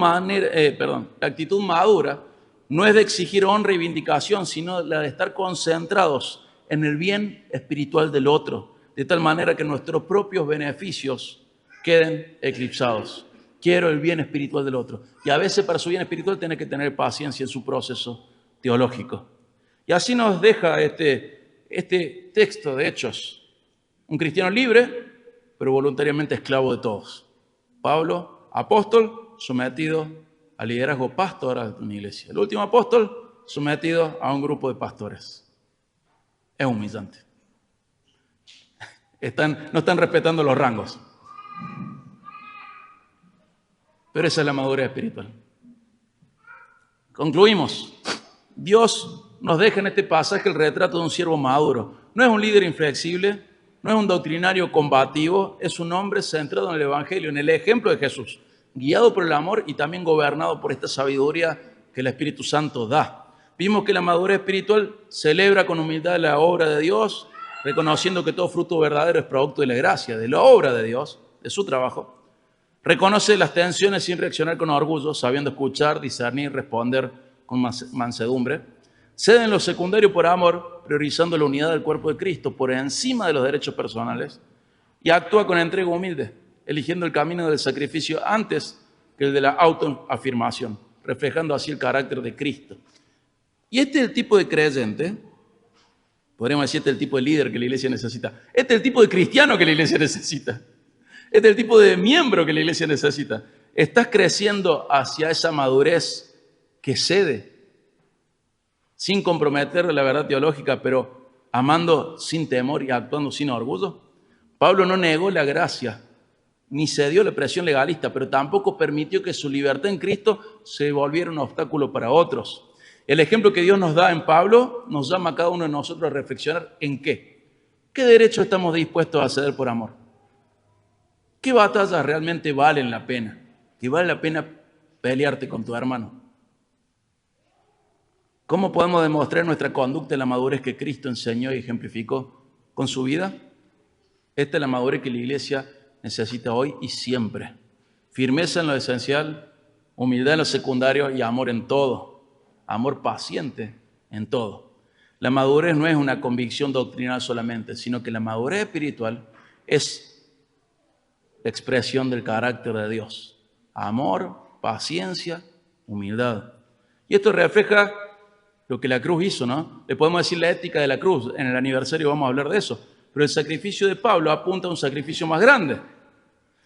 madura no es de exigir honra y vindicación, sino la de estar concentrados en el bien espiritual del otro, de tal manera que nuestros propios beneficios queden eclipsados. Quiero el bien espiritual del otro. Y a veces para su bien espiritual tiene que tener paciencia en su proceso teológico. Y así nos deja este texto de Hechos. Un cristiano libre, pero voluntariamente esclavo de todos. Pablo, apóstol, sometido al liderazgo pastoral de una iglesia. El último apóstol, sometido a un grupo de pastores. Es humillante. No están respetando los rangos. Pero esa es la madurez espiritual. Concluimos. Dios nos deja en este pasaje el retrato de un siervo maduro. No es un líder inflexible, no es un doctrinario combativo, es un hombre centrado en el Evangelio, en el ejemplo de Jesús, guiado por el amor y también gobernado por esta sabiduría que el Espíritu Santo da. Vimos que la madurez espiritual celebra con humildad la obra de Dios, reconociendo que todo fruto verdadero es producto de la gracia, de la obra de Dios, de su trabajo. Reconoce las tensiones sin reaccionar con orgullo, sabiendo escuchar, discernir, responder con mansedumbre. Cede en lo secundario por amor, priorizando la unidad del cuerpo de Cristo por encima de los derechos personales. Y actúa con entrega humilde, eligiendo el camino del sacrificio antes que el de la autoafirmación, reflejando así el carácter de Cristo. Y este es el tipo de creyente, podríamos decir, este es el tipo de líder que la iglesia necesita. Este es el tipo de cristiano que la iglesia necesita. Este es el tipo de miembro que la iglesia necesita. Estás creciendo hacia esa madurez que cede, sin comprometer la verdad teológica, pero amando sin temor y actuando sin orgullo. Pablo no negó la gracia, ni cedió la presión legalista, pero tampoco permitió que su libertad en Cristo se volviera un obstáculo para otros. El ejemplo que Dios nos da en Pablo nos llama a cada uno de nosotros a reflexionar en qué. ¿Qué derecho estamos dispuestos a ceder por amor? ¿Qué batallas realmente valen la pena? ¿Que vale la pena pelearte con tu hermano? ¿Cómo podemos demostrar nuestra conducta en la madurez que Cristo enseñó y ejemplificó con su vida? Esta es la madurez que la iglesia necesita hoy y siempre. Firmeza en lo esencial, humildad en lo secundario y amor en todo. Amor paciente en todo. La madurez no es una convicción doctrinal solamente, sino que la madurez espiritual es la expresión del carácter de Dios. Amor, paciencia, humildad. Y esto refleja lo que la cruz hizo, ¿no? Le podemos decir la ética de la cruz. En el aniversario vamos a hablar de eso. Pero el sacrificio de Pablo apunta a un sacrificio más grande.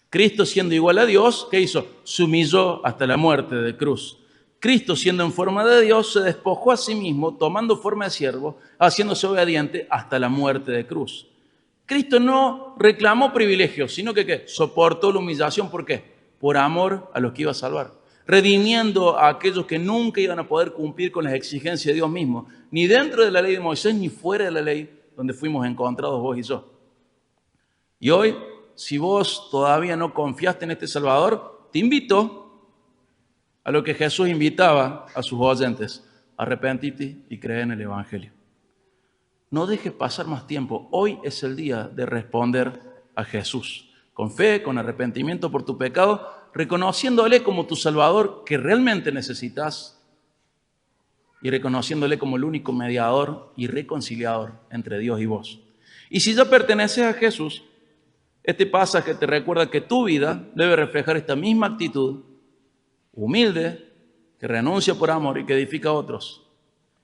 Cristo, siendo igual a Dios, ¿qué hizo? Se humilló hasta la muerte de cruz. Cristo, siendo en forma de Dios, se despojó a sí mismo, tomando forma de siervo, haciéndose obediente hasta la muerte de cruz. Cristo no reclamó privilegios, sino que soportó la humillación. ¿Por qué? Por amor a los que iba a salvar. Redimiendo a aquellos que nunca iban a poder cumplir con las exigencias de Dios mismo, ni dentro de la ley de Moisés, ni fuera de la ley donde fuimos encontrados vos y yo. Y hoy, si vos todavía no confiaste en este Salvador, te invito a lo que Jesús invitaba a sus oyentes: arrepentirte y creer en el Evangelio. No dejes pasar más tiempo. Hoy es el día de responder a Jesús con fe, con arrepentimiento por tu pecado, reconociéndole como tu Salvador que realmente necesitas y reconociéndole como el único mediador y reconciliador entre Dios y vos. Y si ya perteneces a Jesús, este pasaje te recuerda que tu vida debe reflejar esta misma actitud humilde, que renuncia por amor y que edifica a otros,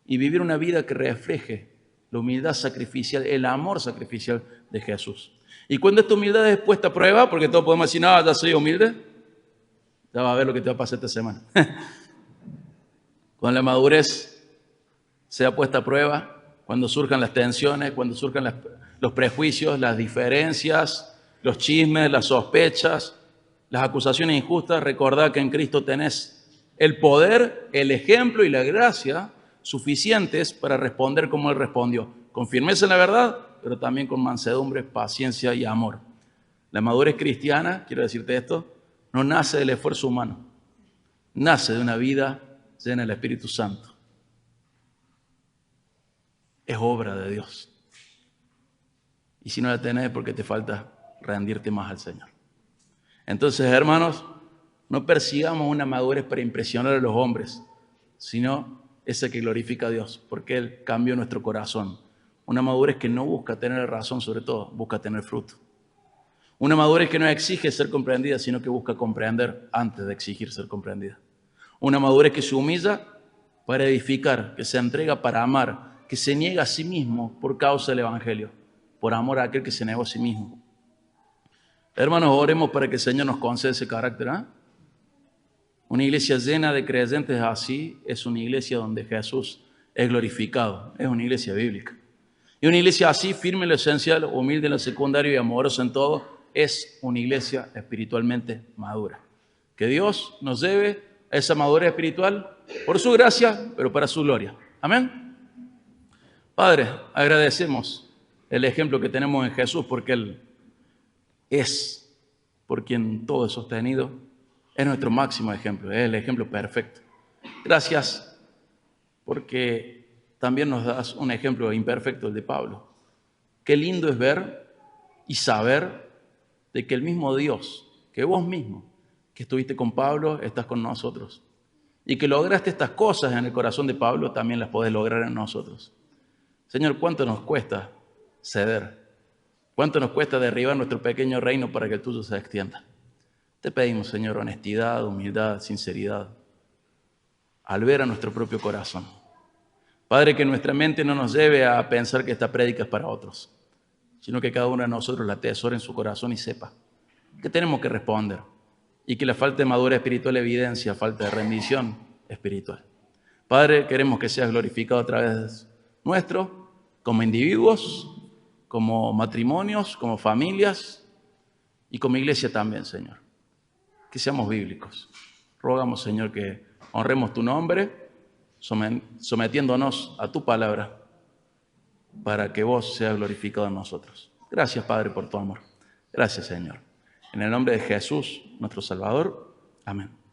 y vivir una vida que refleje la humildad sacrificial, el amor sacrificial de Jesús. Y cuando esta humildad es puesta a prueba, porque todos podemos decir, no, ya soy humilde, ya vas a ver lo que te va a pasar esta semana. Cuando la madurez sea puesta a prueba, cuando surjan las tensiones, cuando surjan los prejuicios, las diferencias, los chismes, las sospechas, las acusaciones injustas, recordá que en Cristo tenés el poder, el ejemplo y la gracia suficientes para responder como Él respondió, con firmeza en la verdad, pero también con mansedumbre, paciencia y amor. La madurez cristiana, quiero decirte esto, no nace del esfuerzo humano, nace de una vida llena del Espíritu Santo. Es obra de Dios. Y si no la tenés es porque te falta rendirte más al Señor. Entonces, hermanos, no persigamos una madurez para impresionar a los hombres, sino esa que glorifica a Dios, porque Él cambió nuestro corazón. Una madurez que no busca tener razón sobre todo, busca tener fruto. Una madurez que no exige ser comprendida, sino que busca comprender antes de exigir ser comprendida. Una madurez que se humilla para edificar, que se entrega para amar, que se niega a sí mismo por causa del Evangelio, por amor a aquel que se negó a sí mismo. Hermanos, oremos para que el Señor nos conceda ese carácter. Una iglesia llena de creyentes así es una iglesia donde Jesús es glorificado, es una iglesia bíblica. Y una iglesia así, firme en lo esencial, humilde en lo secundario y amorosa en todo, es una iglesia espiritualmente madura. Que Dios nos lleve a esa madurez espiritual por su gracia, pero para su gloria. Amén. Padre, agradecemos el ejemplo que tenemos en Jesús porque Él es por quien todo es sostenido. Es nuestro máximo ejemplo, es el ejemplo perfecto. Gracias porque también nos das un ejemplo imperfecto, el de Pablo. Qué lindo es ver y saber de que el mismo Dios, que vos mismo, que estuviste con Pablo, estás con nosotros. Y que lograste estas cosas en el corazón de Pablo, también las podés lograr en nosotros. Señor, ¿cuánto nos cuesta ceder? ¿Cuánto nos cuesta derribar nuestro pequeño reino para que el tuyo se extienda? Te pedimos, Señor, honestidad, humildad, sinceridad, al ver a nuestro propio corazón. Padre, que nuestra mente no nos lleve a pensar que esta prédica es para otros, sino que cada uno de nosotros la atesore en su corazón y sepa que tenemos que responder y que la falta de madurez espiritual evidencia falta de rendición espiritual. Padre, queremos que seas glorificado a través nuestro, como individuos, como matrimonios, como familias y como iglesia también, Señor. Que seamos bíblicos. Rogamos, Señor, que honremos tu nombre, sometiéndonos a tu palabra, para que vos seas glorificado en nosotros. Gracias, Padre, por tu amor. Gracias, Señor. En el nombre de Jesús, nuestro Salvador. Amén.